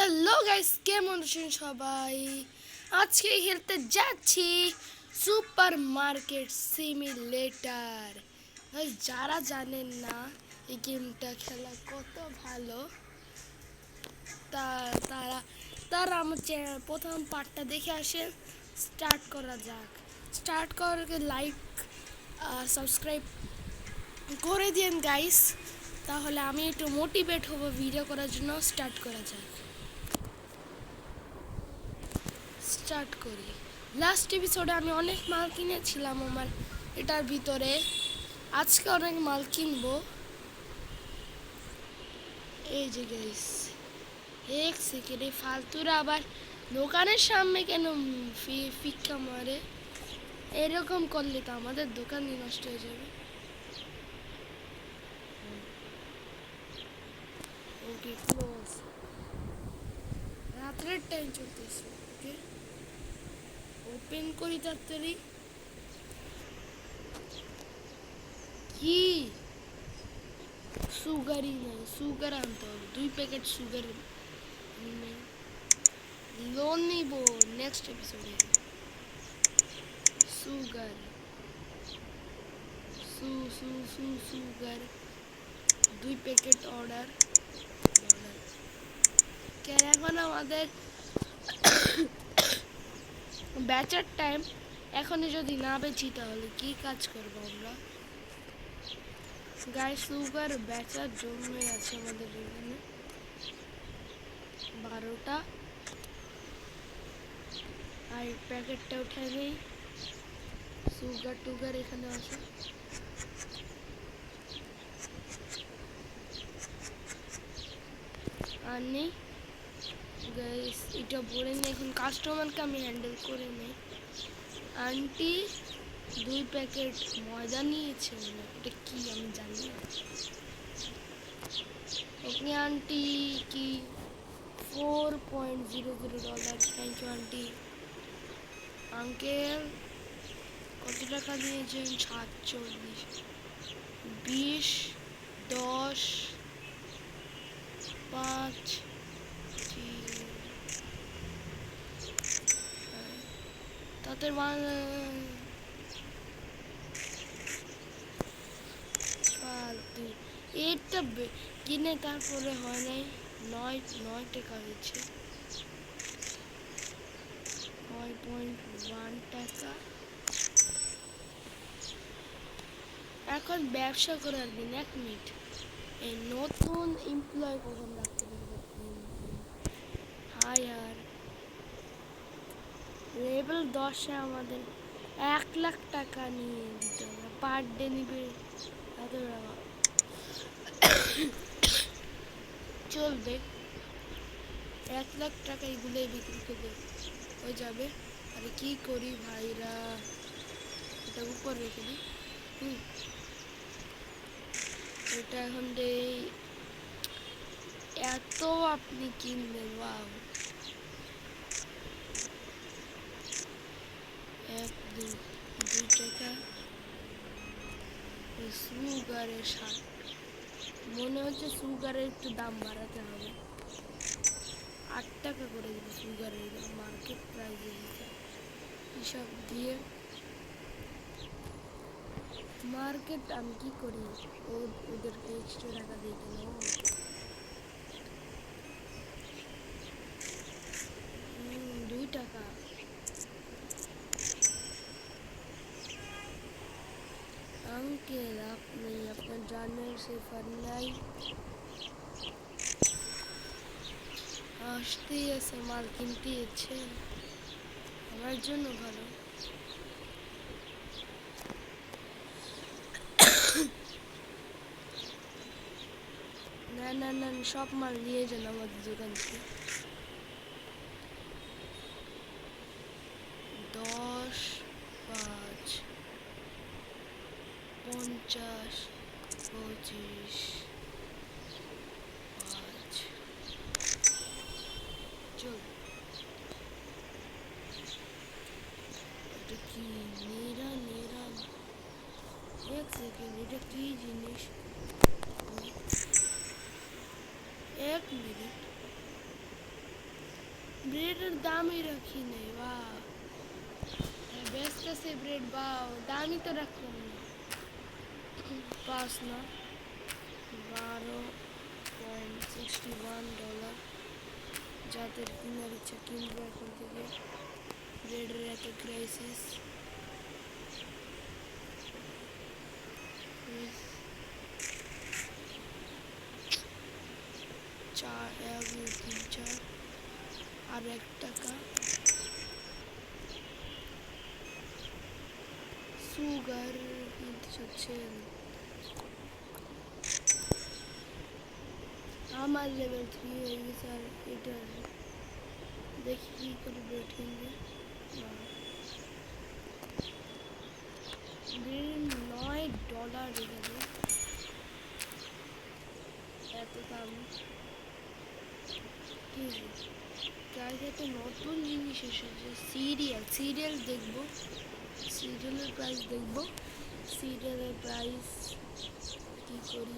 Hello guys, কেমন আছেন সবাই? আজকে খেলতে যাচ্ছি সুপার মার্কেট সিমিলেটর। যারা জানেন না এই গেমটা খেলা কত ভালো, তা তারা তারা আমার প্রথম পার্টটা দেখে আসেন। স্টার্ট করা যাক। স্টার্ট করার আগে লাইক সাবস্ক্রাইব করে দিন গাইস, তাহলে আমি একটু মোটিভেট হব ভিডিও করার জন্য। স্টার্ট করা যাক। স্টার্ট করি। লাস্ট এপিসোডে আমি অনেক মাল কিনেছিলাম আমার এটার ভিতরে। আজকে অনেক মাল কিনবো। এই যে গাইস, এক সেকেন্ডে ফালতুরা আবার দোকানের সামনে কেন ফিক্কা মারে? এরকম করলে তো আমাদের দোকানই নষ্ট হয়ে যাবে। ওকে, ক্লোজ। রাত্রের টাইম চলতেছে। ওকে, ওপেন করি তাড়াতাড়ি। কি সুগারই নাই, সুগার আনতে হবে। 2 প্যাকেট সুগার নেই। লোন নিব নেক্সট এপিসোডে। Sugar sugar 2 packet order. কেন এখন আমাদের বেচার টাইম। এখনই যদি না বেচি তাহলে কি কাজ করবো আমরা? গায়ে সুগার বেচার জন্যই আছে আমাদের এখানে 12টা। আর প্যাকেটটা উঠে নেই। সুগার টুগার এখানে আছে। আর নেই গাইস, এটা বলে নেই। এখন কাস্টমারকে আমি হ্যান্ডেল করে নেই। আন্টি 2 প্যাকেট ময়দা নিয়েছে। এটা কি আমি জানি না। ওকে আন্টি, কি $4.00? Thank you aunty. আঙ্কেল কত টাকা নিয়েছেন? 47, 20, 10, 5, তাদের ফালতু। এটা কিনে তারপরে হয় নাই। 9 টাকা হয়েছে। 9.1 টাকা। এখন ব্যবসা করার দিন। 1 মিনিট, এই নতুন এমপ্লয় কখন রাখতে পারবো? হাই আর লেভেল 10-এ আমাদের 1 লাখ টাকা নিয়ে দিতে হবে। পার ডে নিবে এত টাকা। চলবে, 1 লাখ টাকা এগুলোই বিক্রি করে হয়ে যাবে। আরে কি করি ভাইরা, এটা উপর রেখে দিই। এটা এখন এত আপনি কিনবেন? বাউ, 1, 2 টাকা। সুগারের সার মনে হচ্ছে সুগারের একটু দাম বাড়াতে হবে। 8 টাকা করে দিল সুগারের মার্কেট প্রাইসে। এসব দিয়ে মার্কেট আমি কি করি? ওদেরকে এক্সট্রা টাকা দিয়ে কেন? 2 টাকা। আঙ্কেল আপনি আপনার জানের সে ফার নাই। আসতেই আছে, মাল কিনতে ইচ্ছে আমার জন্য ভালো। না না না, সব মাল নিয়ে যান আমাদের দোকান থেকে। 10, 5, 50, 25, 5। চল, এটা কি? নেরা নেরা। 1 সেকেন্ড, এটা কি জিনিস? 1 মিনিট। ব্রেডের দামই রাখি নেই বা বেচতেছে ব্রেড বা দামই তো রাখলাম না। 5 না, $12.61, যাদের কেনার ইচ্ছা কিনবো এখন থেকে। ব্রেডের এত ক্রাইসিস। চার, 1, 2, 3, 4 আর 1 টাকা। সুগার কিনতে চাচ্ছেন? আমার লেভেল 3 হয়ে গেছে আর এটা দেখি কি করে ব্রেড কিনবে। $9 এখানে, এত দাম কি? গাইস একটা নতুন জিনিস এসেছে, সিরিয়াল দেখবো, সিরিয়ালের প্রাইস দেখবো। সিরিয়ালের প্রাইস কি করি?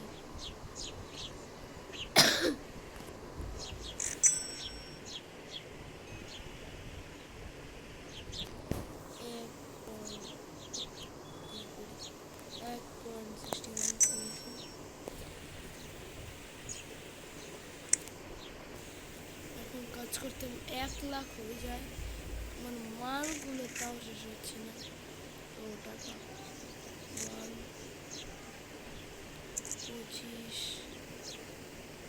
এখন কাজ করতে 1 লাখ হয়ে যায়, মানে মালগুলো তাও শেষ হচ্ছে না। ও টাকা 1, 25,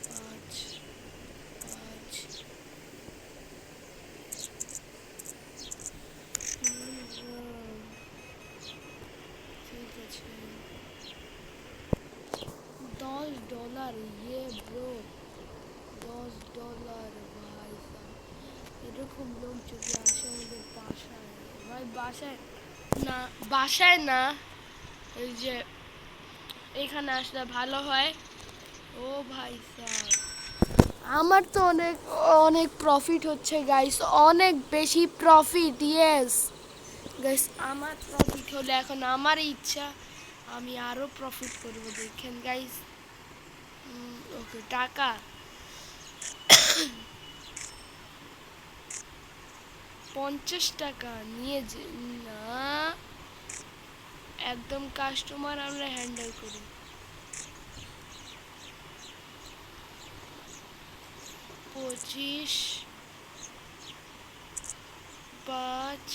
5, 5, ঠিক আছে। $10, ইয়ে ব্রো, $10 ভাই সাব। এরকম লোক যদি আসে আমাদের বাসায়, ভাই বাসায় না, বাসায় না, এই যে এখানে আসলে ভালো হয়। ও ভাই সাব, আমার তো অনেক অনেক প্রফিট হচ্ছে গাইস, অনেক বেশি প্রফিট। ইয়েস গাইস, আমার প্রফিট হলে এখন আমার ইচ্ছা আমি আরো প্রফিট করব। দেখেন গাইস, ওকে টাকা 50 টাকা নিয়ে না, একদম কাস্টমার আমরা হ্যান্ডেল করি। 25, 5,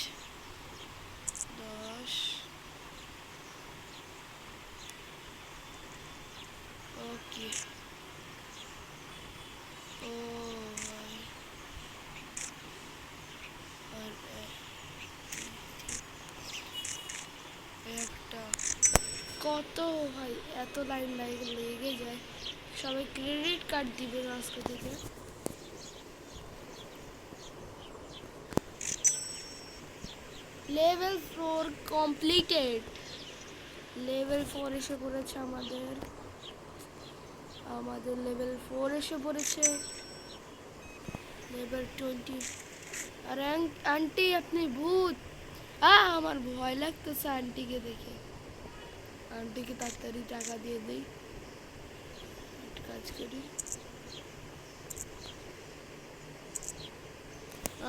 10, ওকে। ও ভাই, আর একটা কত ভাই, এত লাইন লেগে যায়। সবাই ক্রেডিট কার্ড দিবে আজকে থেকে। Level 4 completed. লেভেল 4 এসে পড়েছে আমাদের, আমাদের লেভেল 4 এসে পড়েছে। লেভেল 20। আর আন্টি আপনি ভূত। আমার ভয় লাগতেছে আন্টিকে দেখে। আন্টিকে তাড়াতাড়ি টাকা দিয়ে দিই, একটা কাজ করি।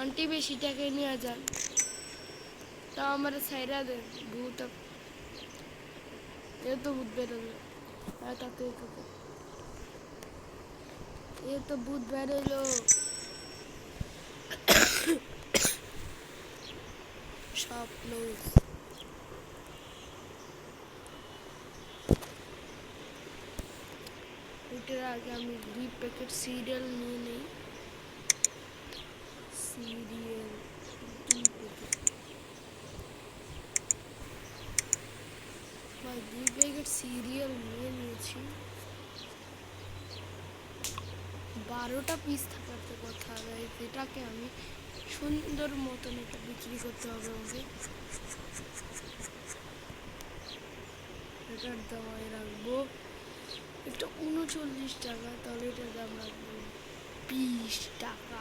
আন্টি বেশি টাকা নিয়ে যান, তা আমার ছাইরা দেন। ভূত, এ তো ভূত বেরোলো। হ্যাঁ তাতে এ তো ভূত বেরোলো। সব ক্লোজ। ওইটার আগে আমি 2 প্যাকেট সিরিয়াল নিয়ে নেই। সিরিয়াল 2 প্যাকেট, বা 2 প্যাকেট সিরিয়াল নিয়ে নিয়েছি। 12টা পিস থাকার তো কথা, এটাকে আমি সুন্দর মতন এটা বিক্রি করতে হবে আমাকে। এটার দাম আমি রাখবো, এটা 39 টাকা, তাহলে এটার দাম রাখবো 20 টাকা।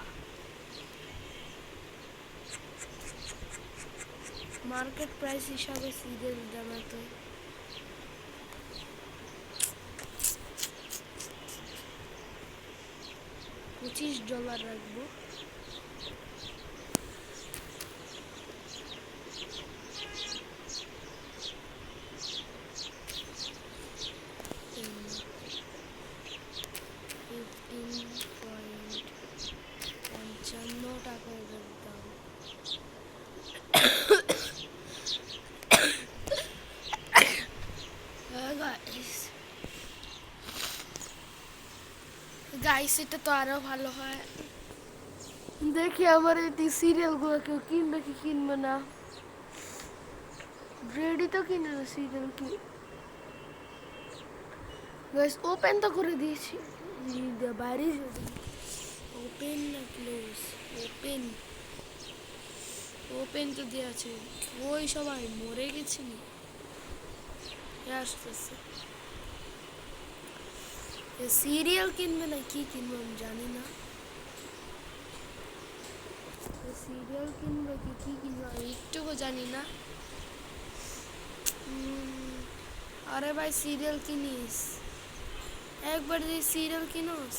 মার্কেট প্রাইস হিসাবে সিরিয়াল দাম এত। $25 রাখবো। সেটা তো আরো ভালো হয়। দেখি আমার এই সিরিয়ালগুলো কেউ কিনবে কি কিনবে না। রেডি তো কিনে না সিরিয়াল কি গাইস, ওপেন তো করে দিয়েছি। বাইরে যদি ওপেন না ক্লোজ, ওপেন ওপেন তো দেওয়া আছে। ওই সবাই মরে গেছে নি, আসতেছে। সিরিয়াল কিনবে না কি কিনবো আমি জানি না। সিরিয়াল কিনবে কি কি কিনবো আমি একটুকু জানি না। আরে ভাই সিরিয়াল কিনিস, একবার যে সিরিয়াল কিনোস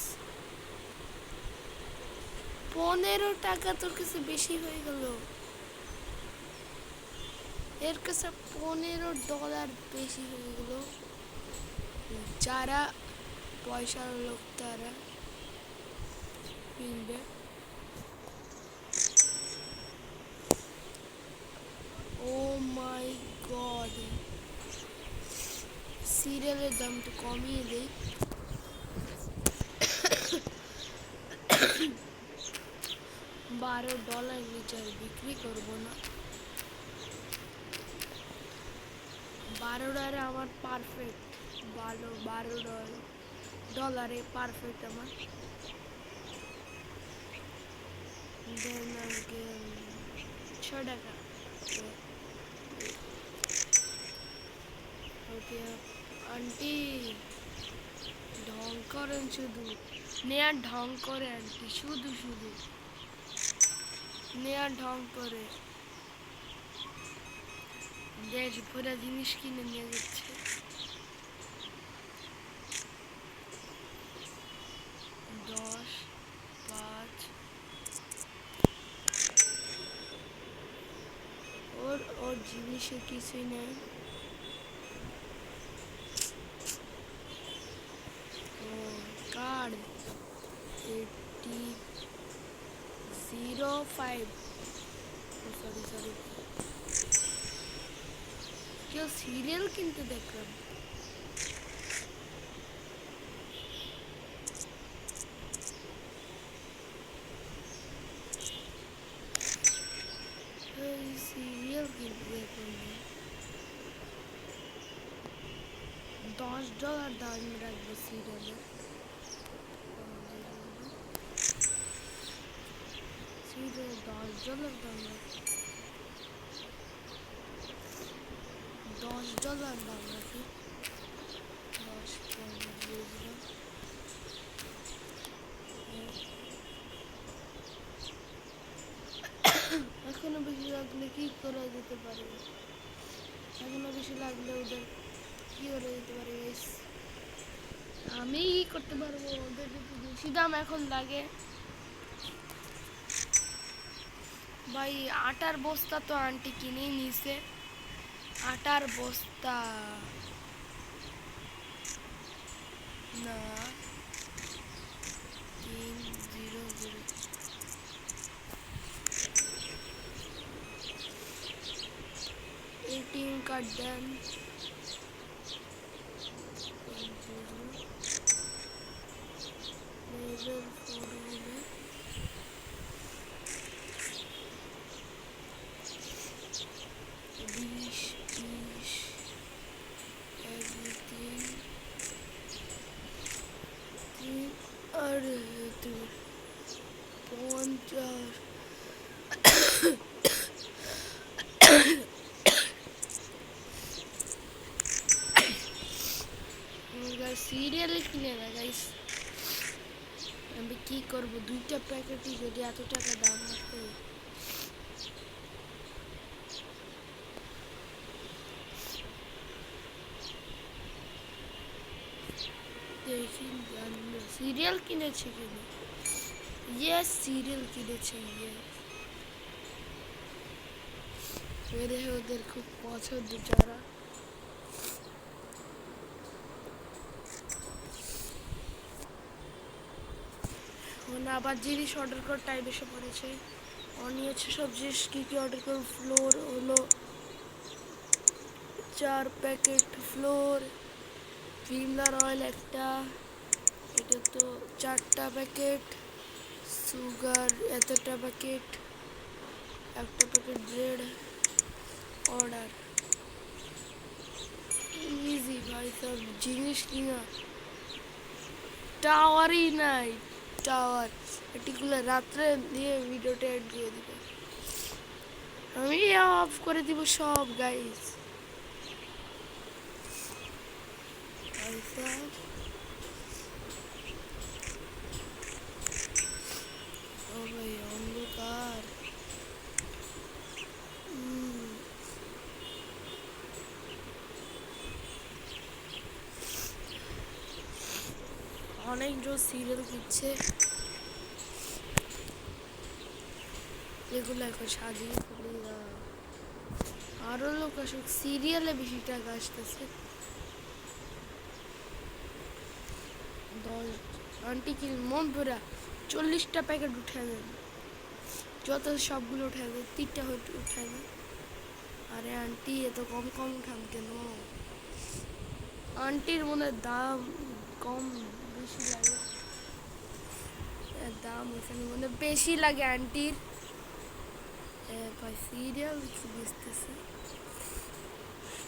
15 টাকা, তোর কাছে বেশি হয়ে গেল। এর কাছে $15 বেশি হয়ে গেল। যারা পয়সার লোক তারা কিনবে। ও মাই গড, সিরিয়ালের দাম তো কমিয়ে দেই। $12 নিচে বিক্রি করবো না। $12 আমার পারফেক্ট। 12 ডলারে পারফেক্ট আমার। দেন আমাকে 6 টাকা। ওকে আন্টি, ঢং করেন শুধু, নেয়ার ঢং করে আন্টি, শুধু শুধু নেয়ার ঢং করে। দেশ ভরা জিনিস কিনে নিয়ে যাচ্ছে। 10, 5, ওর জিনিসে কিছুই নেই। ও কার্ড 8005, সরি কেউ সিরিয়াল কিনতে দেখলাম। সিরিয়াল কিনতে দেখলাম $10 দাম রাখবো সিরিয়ালের। সিরিয়াল $10 দাম রাখবো, $10 দাম রাখি। 10, 15 এখনো বেশি লাগলে কি করা যেতে পারে? এখনো বেশি লাগলে ওদের কি করা যেতে পারে গাইস? আমি কি করতে পারবো? ওদের যদি বেশি দাম এখন লাগে। ভাই আটার বস্তা তো আন্টি কিনেই নিছে। আটার বস্তা না, 300 এটিএম কার্ড দেন। লেভেল 4 হবে। বিশ এভরিথিং আর 50। সিরিয়াল কিনে না গাইস, আমি কি করবো? 2টা প্যাকেটই যদি এত টাকা দাম রাখে। দেখি সিরিয়াল কিনেছে কিনা। ইয়েস সিরিয়াল কিনেছে, ইয়েস। ওদের খুব পছন্দ যারা। আবার জিনিস অর্ডার করার টাইম এসে পড়েছে। নিয়েছে সব জিনিস কী কী অর্ডার করব। ফ্লোর হলো 4 প্যাকেট ফ্লোর, ভিমলার অয়েল একটা, এটা তো 4টা প্যাকেট সুগার, এতটা প্যাকেট, একটা প্যাকেট ব্রেড অর্ডার। ইজি ভাই, সব জিনিস কিনা। টাওয়ারই নাই, টাওয়ার এটিগুলো রাত্রে দিয়ে ভিডিওটা এড দিয়ে দিব। আমি অফ করে দিব সব গাইস। ও ভাই অন্ধকার। অনেকজন সিরিয়াল দিচ্ছে, এগুলো এখন সাজিয়ে ফেলি না। আরো লোক আসুক, সিরিয়ালে বেশি টাকা আসতেছে। আন্টি কি মন ভরা 40টা প্যাকেট উঠে দেন, যত সবগুলো উঠে দেন, 3টা উঠে দেন। আরে আন্টি এত কম কম উঠান কেন? আন্টির মনে দাম কম বেশি লাগে, দাম এখানে মনে বেশি লাগে আন্টির। ভাই সিরিয়াল বুঝতেছে,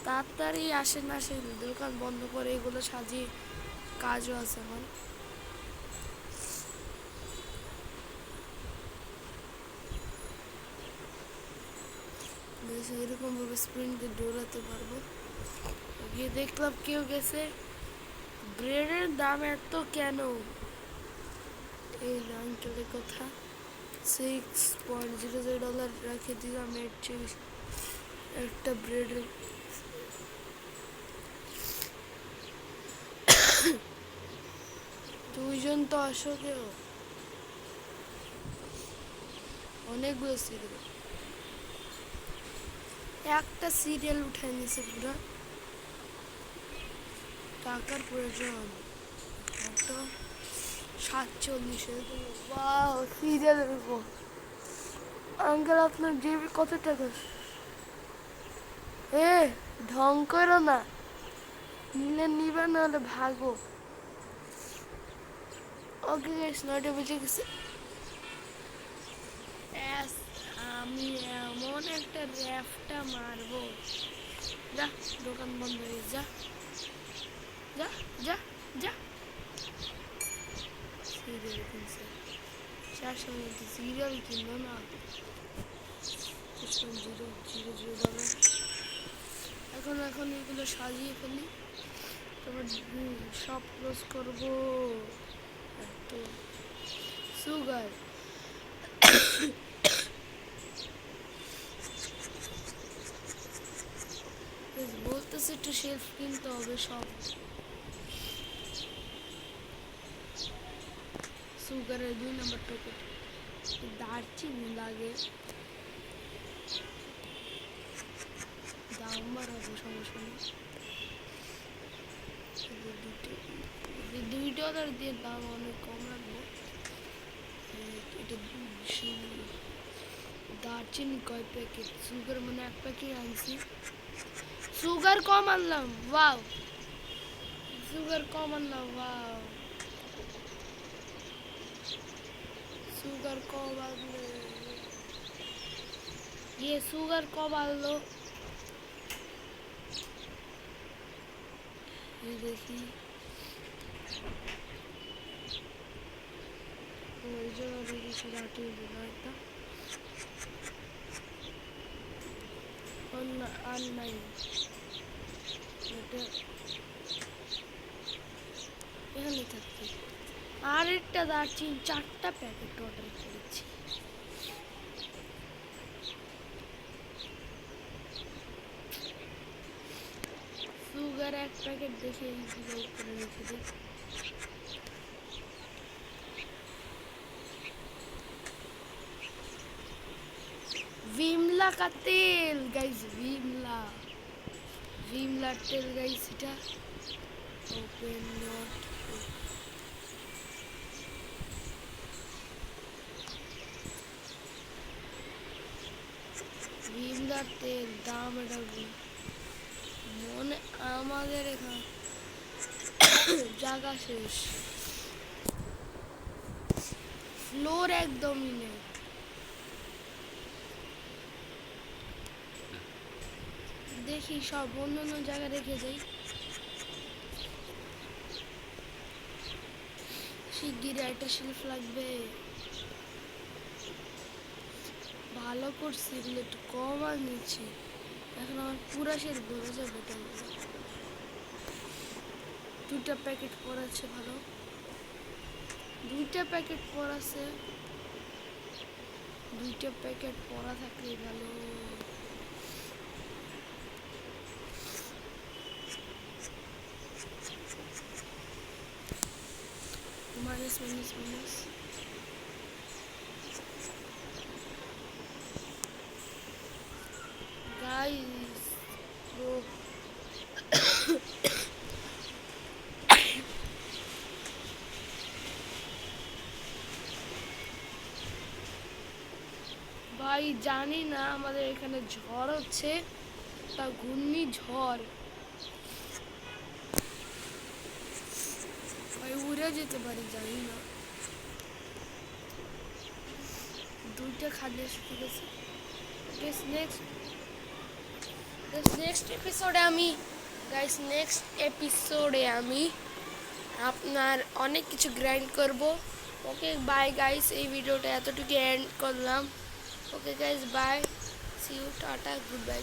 তাড়াতাড়ি আসেন আসেন, দোকান বন্ধ করে এগুলো সাজিয়ে কাজও আছে আমার। এরকম ভাবে স্প্রিন্টে দৌড়াতে পারবো। গিয়ে দেখলাম কেউ গেছে, ব্রেডের দাম এত কেন? এই আঙ্কেলের কথা, $6.00 রেখে দিলাম। এর চেয়ে একটা ব্রেডের দুইজন তো আসো, কেউ অনেকগুলো সিরিয়াল, একটা সিরিয়াল উঠে নিছে পুরো। টাকার প্রয়োজন, 47। ওয়াও সিরিয়ালের উপর। আঙ্কেল আপনার জেবি কত টাকা? ঢং করো না, নিলে নিবে, নাহলে ভাগো। ওকে গাইস, 9টা বেজে গেছে। আমি এমন একটা র্যাফটা মারবো, যা দোকান বন্ধ হয়ে যা যা যা যা। সিরিয়াল কিনছে, 400 মধ্যে সিরিয়াল কিনবো না। $0.00। এখন এখন এগুলো সাজিয়ে ফেলি, তারপর সব ক্লোজ করবো। এত সুগার বলতেছে একটু শেলফ কিনতে হবে সব। সুগারের 2 নম্বর প্যাকেট, দারচিনি লাগে, দাম বাড়াবো সমস্যা নেই। $2 দিয়ে দাম অনেক কম রাখবো। এটা দারচিনি কয় প্যাকেট, সুগার মানে 1 প্যাকেট আনছি। সুগার কম আনলাম, ওয়াও সুগার কম আনলাম, ওয়াও সুগার কম আনলো। সুগার কম আনলো, দেখি ওই জন্য কিছু রাটিয়ে দিল একটা আর নাই। এটা এখানে থাকছে। আর একটা দারচিনি 4টা প্যাকেট অর্ডার করেছি। সুগার 1 প্যাকেট দেখে এইগুলো উপরে রেখে দিই। विमला का तेल गाइस, विमला तेल गाइस, এটা ওপেন নট। विमला তেল দাম এটা মনে আমাদের এখানে জায়গা শেষ, ফ্লোর একদমই নেই। দেখি সব অন্য অন্য জায়গায় রেখে যাই। শিগগিরই একটা শেলফ লাগবে। ভালো করছি, এগুলো একটু কম আনিয়েছি। এখন আমার পুরা শেলফ ভরে যাবে। দুটা প্যাকেট পড়াচ্ছে ভালো, দুইটা প্যাকেট পড়াছে, দুইটা প্যাকেট পড়া থাকলেই ভালো। Minus minus minus. Guys bro, ভাই জানি না আমাদের এখানে ঝড় হচ্ছে, তা ঘূর্ণি ঝড় ভাই, উড়ে যেতে পারি জানি না। দুইটা খাদ্য ঠিক আছে। নেক্সট এপিসোডে আমি আপনার অনেক কিছু গ্রাইন্ড করব। ওকে বাই গাইস, এই ভিডিওটা এতটুকু এন্ড করলাম। Okay guys bye, see you, tata, good by.